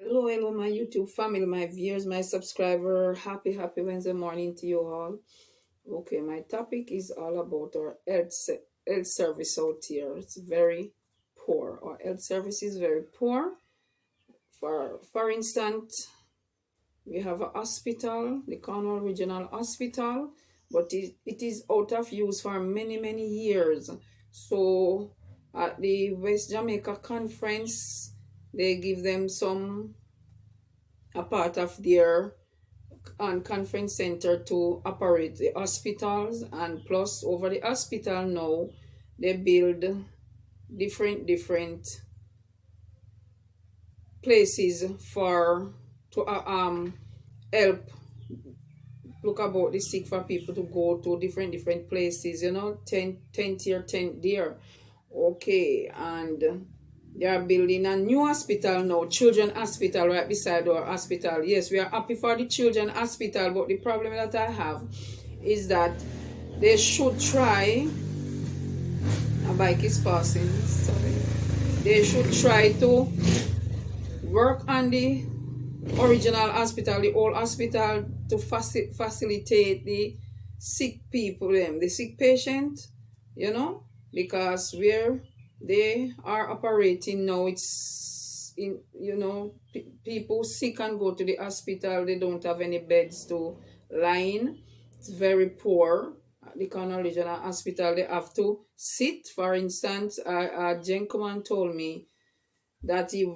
Hello, my YouTube family, my viewers, my subscriber. Happy Wednesday morning to you all. Okay, my topic is all about our health service out here. It's very poor. Our health service is very poor. For instance, we have a hospital, the Cornwall Regional Hospital, but it is out of use for many years. So at the West Jamaica conference, they give them some a part of their conference center to operate the hospitals, and plus over the hospital now they build different places for to help look about the sick, for people to go to different places, 10th year 10th year. Okay, and they are building a new hospital now, children hospital, right beside our hospital. Yes, we are happy for the children hospital, but the problem that I have is that they should try, a bike is passing, sorry, they should try to work on the original hospital, the old hospital, to facilitate the sick people, the sick patient, because where they are operating now, it's in, people sick and go to the hospital, they don't have any beds to lie in. It's very poor. At the Cornwall Regional Hospital, they have to sit. For instance, a gentleman told me that he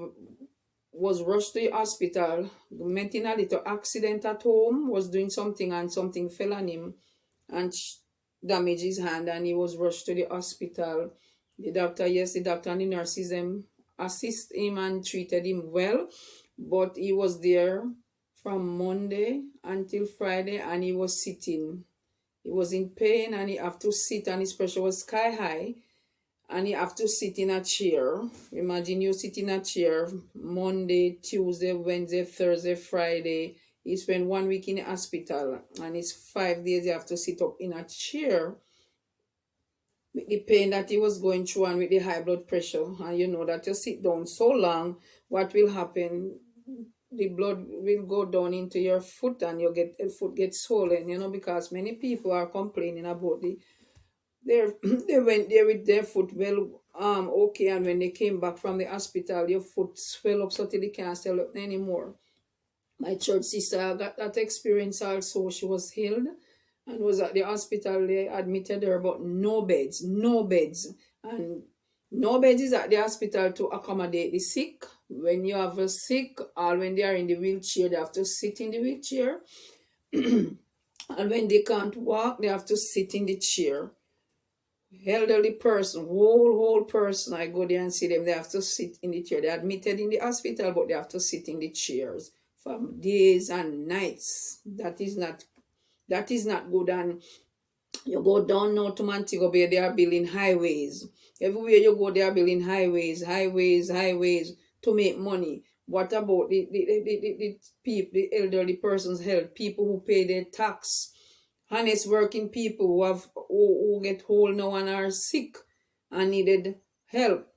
was rushed to the hospital, met in a little accident at home, was doing something and something fell on him and damaged his hand, and he was rushed to the hospital. The doctor and the nurses assist him and treated him well, but he was there from Monday until Friday, and he was sitting. He was in pain and he have to sit, and his pressure was sky high, and you have to sit in a chair. Imagine you sit in a chair Monday, Tuesday, Wednesday, Thursday, Friday. You spend 1 week in the hospital, and it's 5 days you have to sit up in a chair with the pain that he was going through and with the high blood pressure. And you know that you sit down so long, what will happen? The blood will go down into your foot, and your foot gets swollen, because many people are complaining about they went there with their foot well okay, and when they came back from the hospital, your foot swell up so till they can't stand up anymore. My church sister got that experience also. She was healed and was at the hospital. They admitted her, but no beds, and no beds is at the hospital to accommodate the sick. When you have a sick, or when they are in the wheelchair, they have to sit in the wheelchair. And when they can't walk, they have to sit in the chair. Elderly person, whole person, I go there and see them, they have to sit in the chair. They're admitted in the hospital, but they have to sit in the chairs for days and nights. That is not good. And you go down now to Montego Bay, they are building highways. Everywhere you go, they are building highways to make money. What about the people, the elderly person's health, people who pay their tax, honest working people who get old now and are sick and needed help?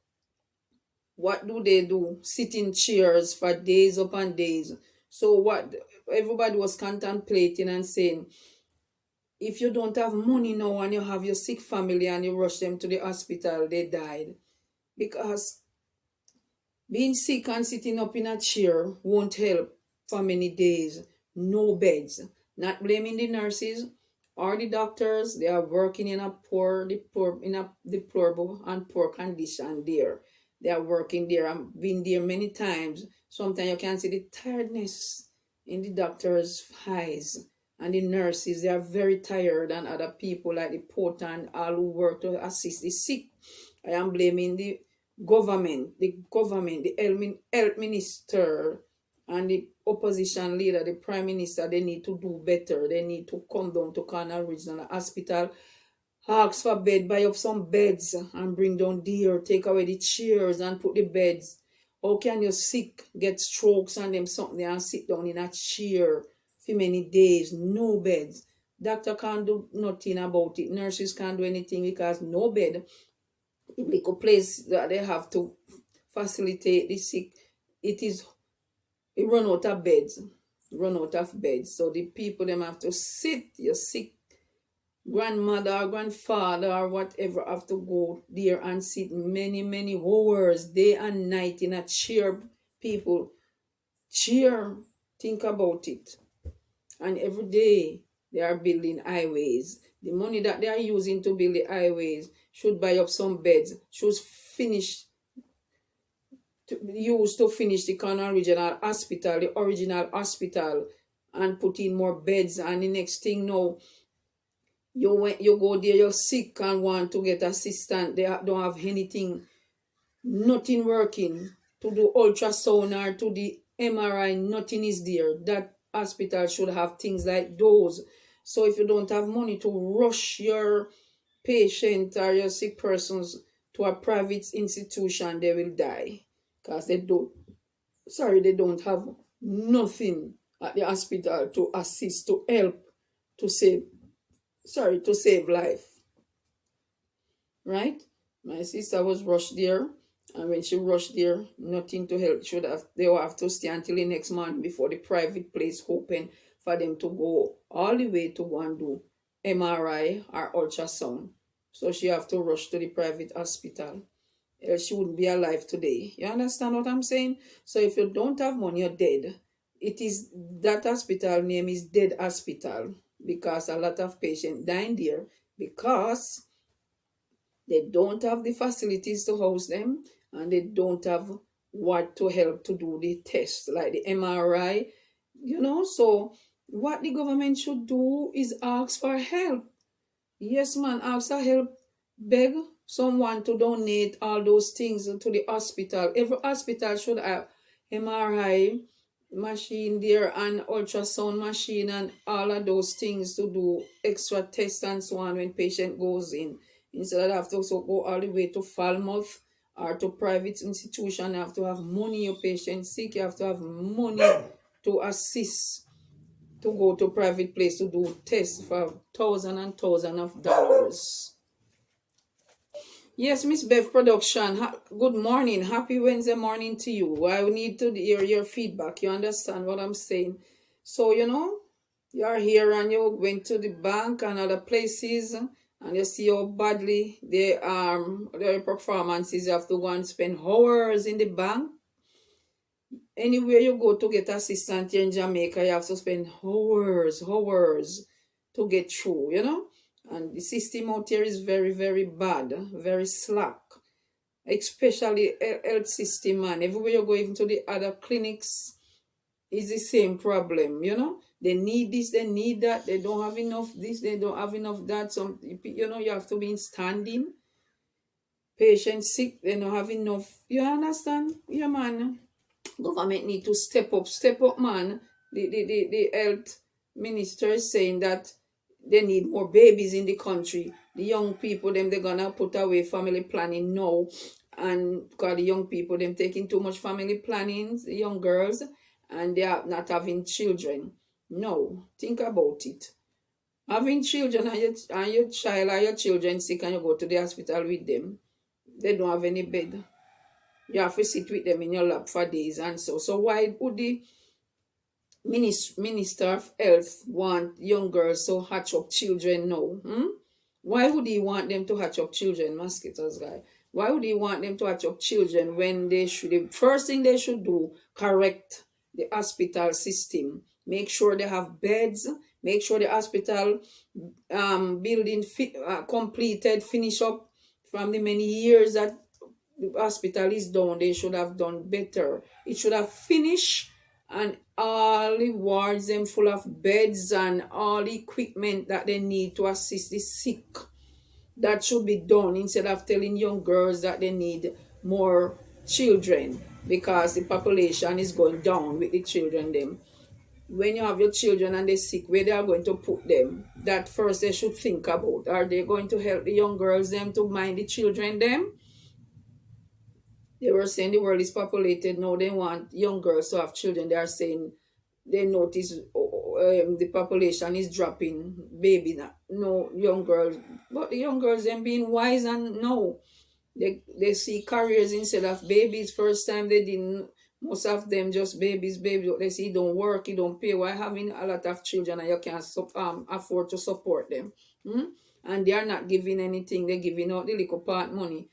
What do they do? Sit in chairs for days upon days. So what everybody was contemplating and saying, if you don't have money now and you have your sick family and you rush them to the hospital, they died. Because being sick and sitting up in a chair won't help for many days. No beds. Not blaming the nurses or the doctors. They are working in a deplorable and poor condition there. They are working there. I've been there many times. Sometimes you can see the tiredness in the doctors' eyes. And the nurses, they are very tired, and other people like the porter and all who work to assist the sick. I am blaming the government, the health minister, and the opposition leader, the prime minister. They need to do better. They need to come down to Cornwall Regional Hospital, ask for bed, buy up some beds and bring down there, take away the chairs and put the beds. How can you sick get strokes and them something and sit down in a chair for many days? No beds. Doctor can't do nothing about it. Nurses can't do anything because no bed. The place that they have to facilitate the sick, it is it run out of beds. Run out of beds. So the people them have to sit, your sick grandmother or grandfather or whatever have to go there and sit many hours, day and night in a chair. People, chair, think about it. And every day they are building highways. The money that they are using to build the highways should buy up some beds, should finish used to finish the Cornwall Regional Hospital, the original hospital, and put in more beds. And the next thing now, you go there, you're sick and want to get assistance. They don't have anything, nothing working to do ultrasound or to the MRI. Nothing is there. That hospital should have things like those. So if you don't have money to rush your patient or your sick persons to a private institution, they will die because they don't have nothing at the hospital to assist, to help, to save life. Right? My sister was rushed there, and when she rushed there, nothing to help. They will have to stay until the next month before the private place open for them to go all the way to go and do MRI or ultrasound. So she have to rush to the private hospital. Else she wouldn't be alive today. You understand what I'm saying? So if you don't have money, you're dead. It is that hospital name is Dead Hospital because a lot of patients dying there because they don't have the facilities to house them and they don't have what to help to do the test like the MRI. So what the government should do is ask for help. Yes, man, ask for help. Beg someone to donate all those things to the hospital. Every hospital should have MRI machine there and ultrasound machine and all of those things to do extra tests and so on when patient goes in. Instead of have to go all the way to Falmouth or to private institution, you have to have money. Your patient sick, you have to have money to assist to go to private place to do tests for thousands and thousands of dollars. Yes, Miss Bev Production. Good morning. Happy Wednesday morning to you. I need to hear your feedback. You understand what I'm saying? So, you are here and you went to the bank and other places and you see how badly their performances. You have to go and spend hours in the bank. Anywhere you go to get assistance here in Jamaica, you have to spend hours to get through, And the system out here is very bad, very slack. Especially health system, man. Everywhere you go, even to the other clinics, is the same problem, They need this, they need that. They don't have enough this, they don't have enough that. Some, you have to be in standing. Patient sick, they don't have enough. You understand? Yeah, man. Government need to step up, man. The health minister is saying that they need more babies in the country. The young people, they're gonna put away family planning now. And because the young people, them taking too much family planning, the young girls, and they are not having children. No, think about it. Having children and your child or your children sick and you go to the hospital with them, they don't have any bed. You have to sit with them in your lap for days and so. So why would the Minister of Health want young girls to hatch up children now? Why would he want them to hatch up children, mosquitoes guy? Why would he want them to hatch up children when the first thing they should do, correct the hospital system. Make sure they have beds. Make sure the hospital building completed, finish up from the many years that the hospital is done. They should have done better. It should have finished and all the wards them full of beds and all the equipment that they need to assist the sick. That should be done instead of telling young girls that they need more children because the population is going down with the children them. When you have your children and they're sick, where they are going to put them, that first they should think about. Are they going to help the young girls them to mind the children them? They were saying the world is populated. Now they want young girls to have children. They are saying they notice the population is dropping. Baby, no young girls. But the young girls them being wise and no. They see careers instead of babies. First time they didn't Most of them just babies, babies. They say you don't work, you don't pay. Why having a lot of children and you can't afford to support them? Hmm? And they are not giving anything. They're giving out the little part money.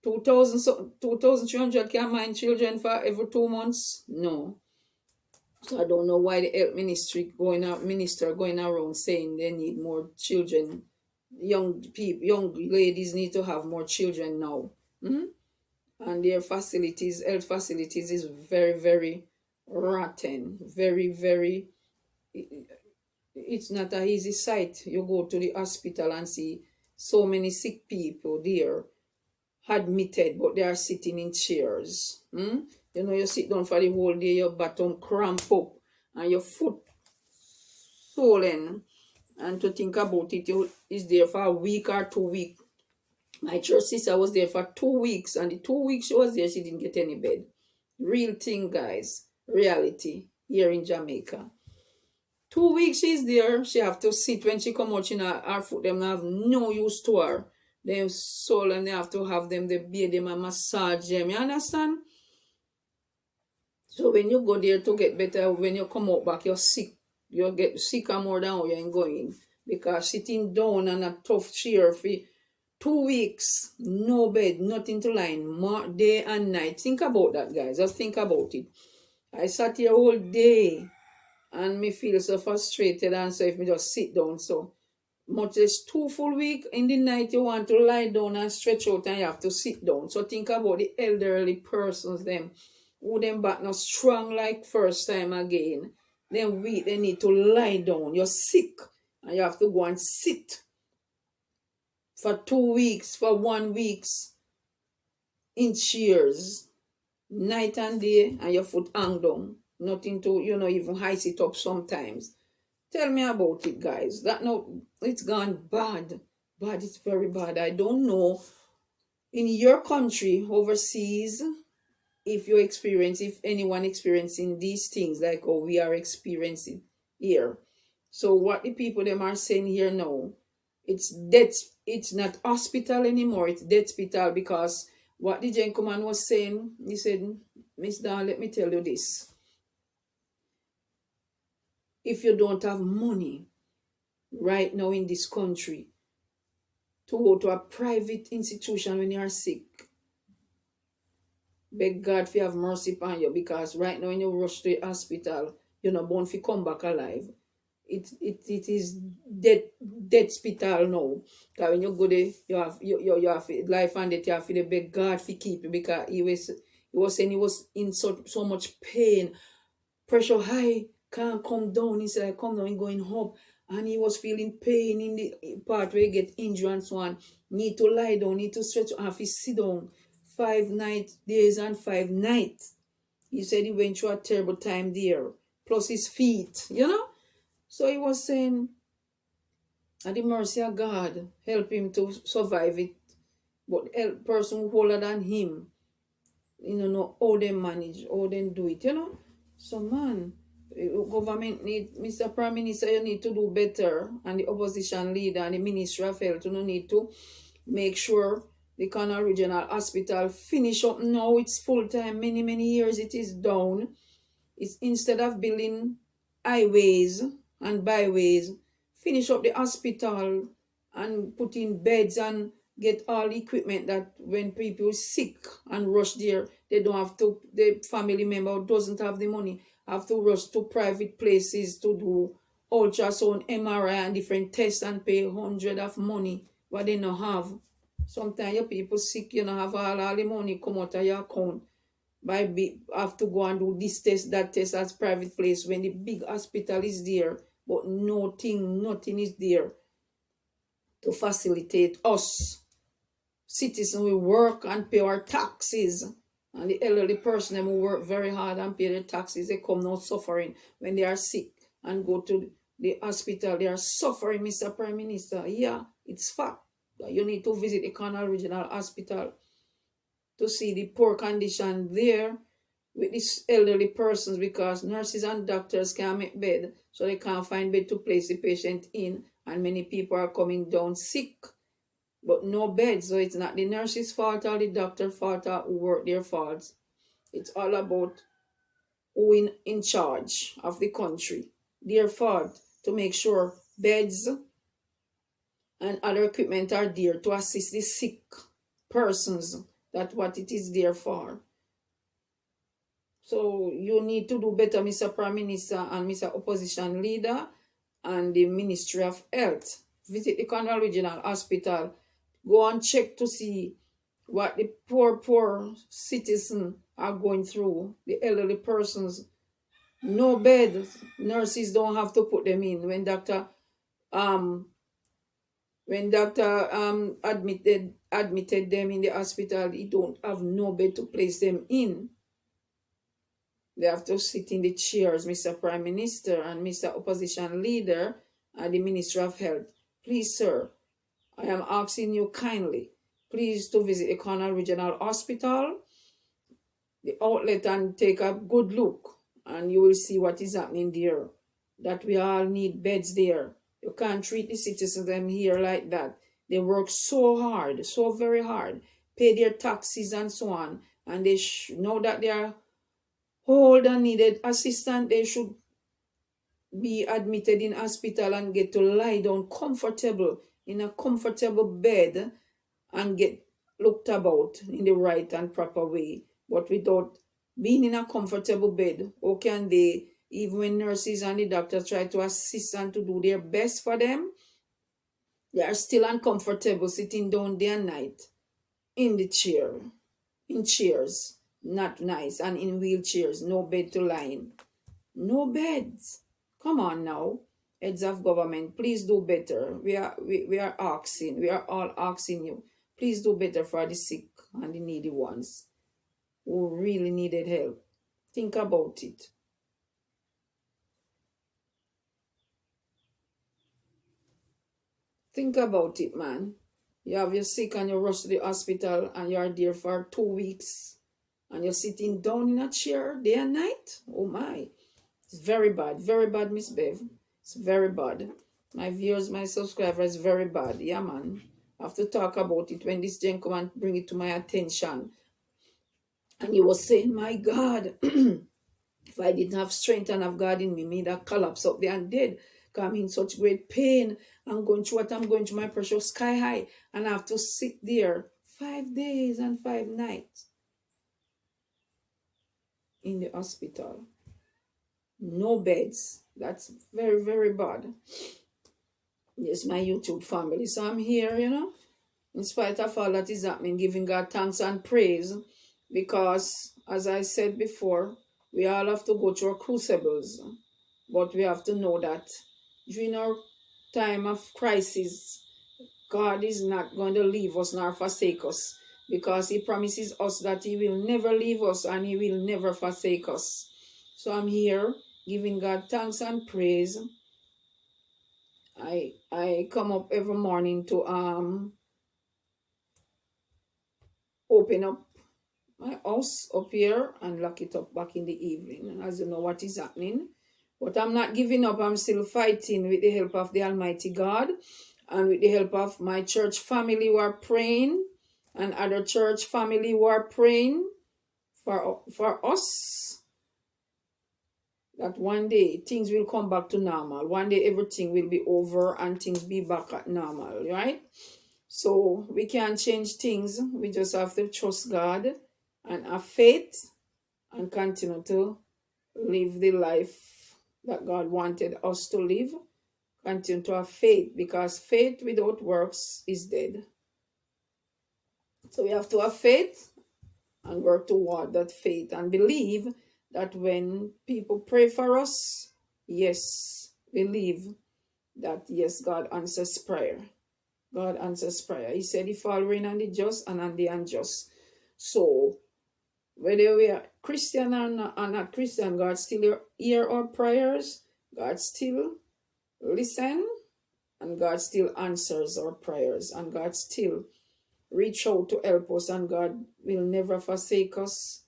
2,000, 2,300 can mind children for every 2 months? No. So I don't know why the health minister going around saying they need more children. Young people, young ladies need to have more children now. Hmm? And their facilities, health facilities, is very, very rotten. Very, very. It's not a easy sight. You go to the hospital and see so many sick people there admitted, but they are sitting in chairs. Hmm? You know, you sit down for the whole day, your bottom cramp up and your foot swollen. And to think about it, you is there for a week or 2 weeks. My church sister was there for 2 weeks, and the 2 weeks she was there, she didn't get any bed. Real thing, guys. Reality here in Jamaica. 2 weeks she's there. She have to sit when she come out. She know her foot them have no use to her. Them soul and they have to have them, they bathe them and massage them. You understand? So when you go there to get better, when you come out back, you're sick. You get sicker more than how you ain't going. Because sitting down on a tough chair for 2 weeks, no bed, nothing to lie in, day and night. Think about that, guys. Just think about it. I sat here all day and me feel so frustrated, and so if me just sit down, so much as 2 full weeks in the night you want to lie down and stretch out and you have to sit down. So think about the elderly persons them who them back not strong like first time again. Then weak, they need to lie down. You're sick and you have to go and sit for 2 weeks, for 1 week in chairs, night and day, and your foot hang down. Nothing to, even height it up sometimes. Tell me about it, guys. That no, it's gone bad. Bad, it's very bad. I don't know in your country, overseas, if anyone experiencing these things like we are experiencing here. So what the people them are saying here now, it's death. It's not hospital anymore. It's death hospital, because what the gentleman was saying, he said, Miss Dan, let me tell you this. If you don't have money right now in this country to go to a private institution when you are sick, beg God to have mercy upon you, because right now when you rush to the hospital, you're not born to come back alive. It is dead hospital now. Because when you go there, you have life and death, you have to beg God to keep you, because he was saying he was in so much pain, pressure high, can't come down. He said, come down, going up. And he was feeling pain in the part where you get injured and so on. Need to lie down, need to stretch, and have to sit down. 5 days and 5 nights. He said he went through a terrible time there. Plus his feet. So he was saying, at the mercy of God, help him to survive it. But help person older than him, know how they manage, how they do it, So man, government need, Mr. Prime Minister, you need to do better, and the opposition leader and the Ministry of Health, need to make sure the Canal Regional Hospital finish up now. It's full time, many years it is down. It's instead of building highways and byways, finish up the hospital and put in beds and get all equipment that when people sick and rush there, they don't have to, the family member doesn't have the money, have to rush to private places to do ultrasound, MRI and different tests and pay hundreds of money what they don't have. Sometimes your people sick, have all the money come out of your account. Have to go and do this test, that test as private place when the big hospital is there, but nothing is there to facilitate us citizens. We work and pay our taxes, and the elderly person them who work very hard and pay their taxes, they come now suffering when they are sick and go to the hospital. They are suffering, Mr. Prime Minister. Yeah, it's fact. You need to visit the Canal Regional Hospital to see the poor condition there with these elderly persons, because nurses and doctors can't make bed, so they can't find bed to place the patient in, and many people are coming down sick but no bed. So it's not the nurse's fault or the doctor's fault or who work their faults. It's all about who in charge of the country. Therefore, to make sure beds and other equipment are there to assist the sick persons. That's what it is there for. So you need to do better, Mr. Prime Minister and Mr. Opposition Leader and the Ministry of Health. Visit the Cornwall Regional Hospital. Go and check to see what the poor citizens are going through, the elderly persons. No bed. Nurses don't have to put them in. When doctor admitted them in the hospital, he don't have no bed to place them in. They have to sit in the chairs, Mr. Prime Minister and Mr. Opposition Leader and the Minister of Health. Please, sir, I am asking you kindly, please to visit the Cornwall Regional Hospital, the outlet, and take a good look, and you will see what is happening there. That we all need beds there. You can't treat the citizens them here like that. They work so hard, so very hard, pay their taxes and so on, and they know that they are old and needed assistance. They should be admitted in hospital and get to lie down comfortable in a comfortable bed and get looked about in the right and proper way. But without being in a comfortable bed, how can they, even when nurses and the doctors try to assist and to do their best for them, they are still uncomfortable sitting down day and night in the chair, in chairs, not nice, and in wheelchairs, no bed to lie in. No beds. Come on now, heads of government, please do better. We are asking, we are all asking you, please do better for the sick and the needy ones who really needed help. Think about it. Think about it, man. You have your sick and you rush to the hospital and you are there for 2 weeks and you're sitting down in a chair day and night. Oh my. It's very bad, Miss Bev. It's very bad. My viewers, my subscribers, very bad. Yeah, man. I have to talk about it when this gen come and bring it to my attention. And he was saying, my God, if I didn't have strength and have God in me, me that collapse up there and dead. Because I'm in such great pain. I'm going through what I'm going through, my pressure sky high. And I have to sit there 5 days and 5 nights in the hospital. No beds. That's very, very bad. Yes, my YouTube family. So I'm here, in spite of all that is happening, giving God thanks and praise. Because, as I said before, we all have to go through crucibles. But we have to know that during our time of crisis, God is not going to leave us nor forsake us. Because He promises us that He will never leave us and He will never forsake us. So I'm here giving God thanks and praise. I come up every morning to open up my house up here and lock it up back in the evening. And as you know what is happening. But I'm not giving up. I'm still fighting with the help of the Almighty God and with the help of my church family who are praying and other church family who are praying for us. That one day things will come back to normal. One day everything will be over and things be back at normal, right? So we can't change things. We just have to trust God and have faith and continue to live the life that God wanted us to live. Continue to have faith, because faith without works is dead. So we have to have faith and work toward that faith and believe that when people pray for us, yes, believe that, yes, God answers prayer. God answers prayer. He said He fall rain on the just and on the unjust. So whether we are Christian or not Christian, God still hear our prayers. God still listen, and God still answers our prayers, and God still reach out to help us, and God will never forsake us.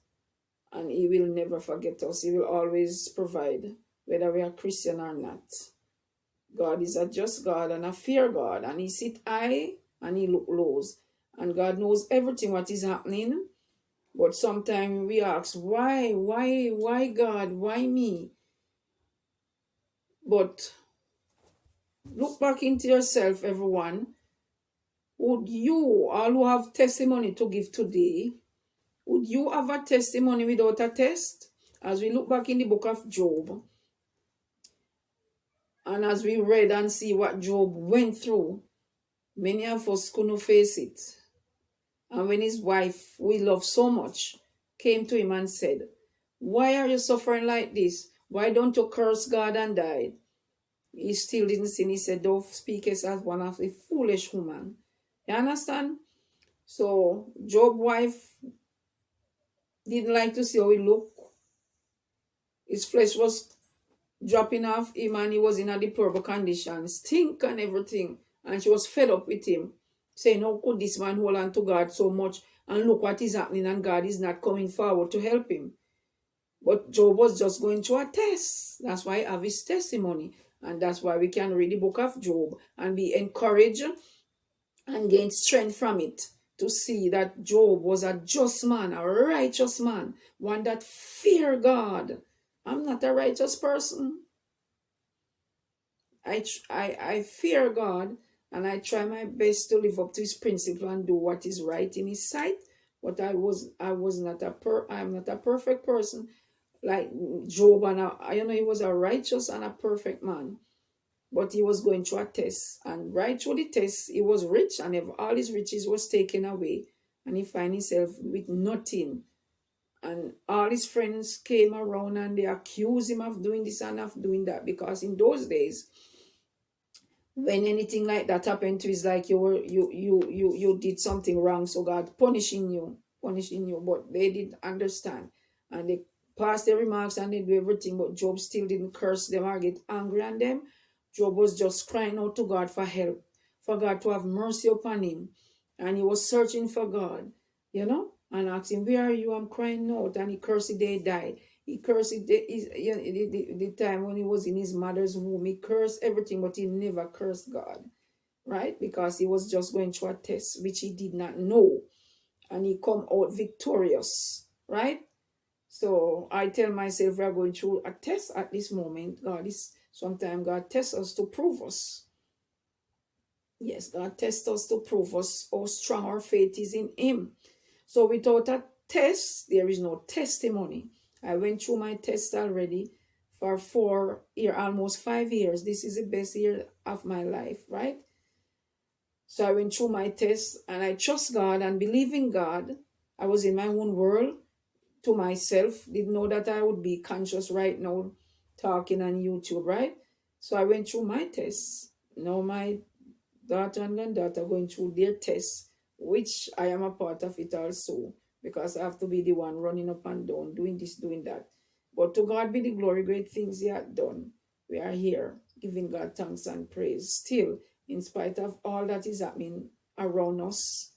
And He will never forget us. He will always provide, whether we are Christian or not. God is a just God and a fair God. And He sit high and He look low. And God knows everything what is happening. But sometimes we ask, why God, why me? But look back into yourself, everyone. Would you, all who have testimony to give today, would you have a testimony without a test? As we look back in the book of Job, and as we read and see what Job went through, many of us couldn't face it. And when his wife, we love so much, came to him and said, why are you suffering like this? Why don't you curse God and die? He still didn't sin. He said, thou speakest as one of a foolish woman. You understand? So Job's wife didn't like to see how he looked. His flesh was dropping off him and he was in a deplorable condition, stink and everything. And she was fed up with him, saying, how could this man hold on to God so much? And look what is happening, and God is not coming forward to help him. But Job was just going through a test. That's why I have his testimony. And that's why we can read the book of Job and be encouraged and gain strength from it, to see that Job was a just man, a righteous man, one that feared God. I'm not a righteous person. I fear God, and I try my best to live up to his principle and do what is right in his sight. But I am not a perfect person like Job, and he was a righteous and a perfect man. But he was going through a test, and right through the test, he was rich, and if all his riches was taken away, and he find himself with nothing. And all his friends came around and they accused him of doing this and of doing that, because in those days, when anything like that happened to you, it's like you did something wrong, so God punishing you. But they didn't understand, and they passed their remarks and they do everything, but Job still didn't curse them or get angry on them. Job was just crying out to God for help, for God to have mercy upon him. And he was searching for God, and asking, where are you? I'm crying out. And he cursed the day he died. He cursed the time when he was in his mother's womb. He cursed everything, but he never cursed God, right? Because he was just going through a test, which he did not know. And he come out victorious, right? So I tell myself, we are going through a test at this moment. Sometimes God tests us to prove us. Yes, God tests us to prove us how strong our faith is in him. So without a test, there is no testimony. I went through my test already for 4 years, almost 5 years. This is the best year of my life, right? So I went through my test, and I trust God and believe in God. I was in my own world to myself. Didn't know that I would be conscious right now talking on YouTube, right? So I went through my tests. Now my daughter and granddaughter going through their tests, which I am a part of it also, because I have to be the one running up and down, doing this, doing that. But to God be the glory, great things he had done. We are here giving God thanks and praise. Still, in spite of all that is happening around us,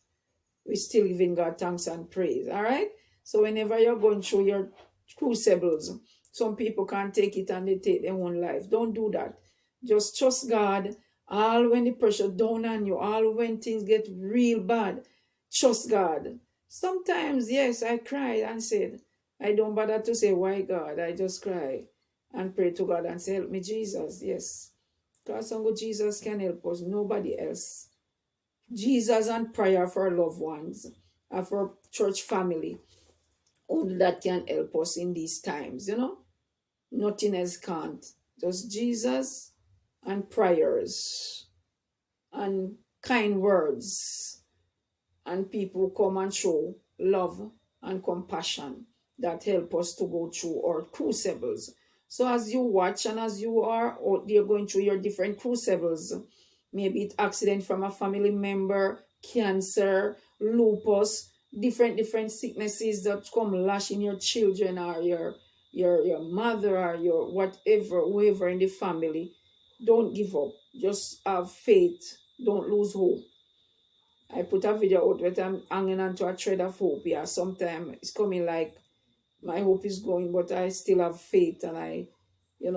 we're still giving God thanks and praise. All right? So whenever you're going through your crucibles, some people can't take it and they take their own life. Don't do that. Just trust God. All when the pressure down on you, all when things get real bad, trust God. Sometimes, yes, I cried and said, I don't bother to say, why God? I just cry and pray to God and say, help me, Jesus. Yes. Because only Jesus can help us, nobody else. Jesus and prayer for our loved ones, for our church family. Only that can help us in these times, Nothing else can't. Just Jesus and prayers and kind words, and people come and show love and compassion that help us to go through our crucibles. So as you watch and as you are out there going through your different crucibles, maybe it's accident from a family member, cancer, lupus, different sicknesses that come lashing your children or your mother or your whoever in the family. Don't give up. Just have faith. Don't lose hope. I put a video out where I'm hanging onto a thread of hope. Yeah, sometimes it's coming like my hope is going, but I still have faith. And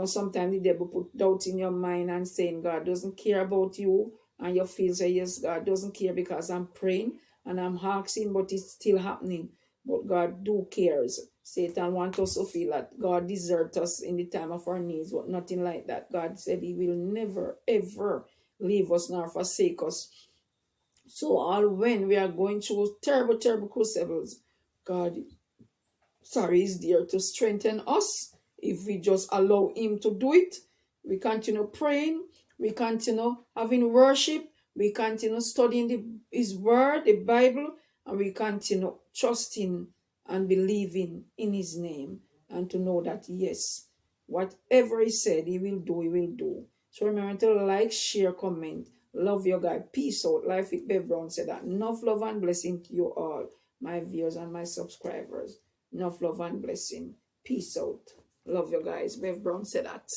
sometimes the devil put doubt in your mind and saying God doesn't care about you. And you feel say, yes, God doesn't care because I'm praying and I'm asking, but it's still happening. but God do cares. Satan wants us to feel that God deserts us in the time of our needs, but nothing like that. God said he will never, ever leave us nor forsake us. So all when we are going through terrible, terrible crucibles, God, is there to strengthen us. If we just allow him to do it, we continue praying, we continue having worship, we continue studying his word, the Bible, and we continue trusting and believing in his name, and to know that yes, whatever he said he will do, he will do. So remember to like, share, comment. Love your guy. Peace out. Life with Bev Brown said that. Enough love and blessing to you all, my viewers and my subscribers. Enough love and blessing. Peace out. Love you guys. Bev Brown said that.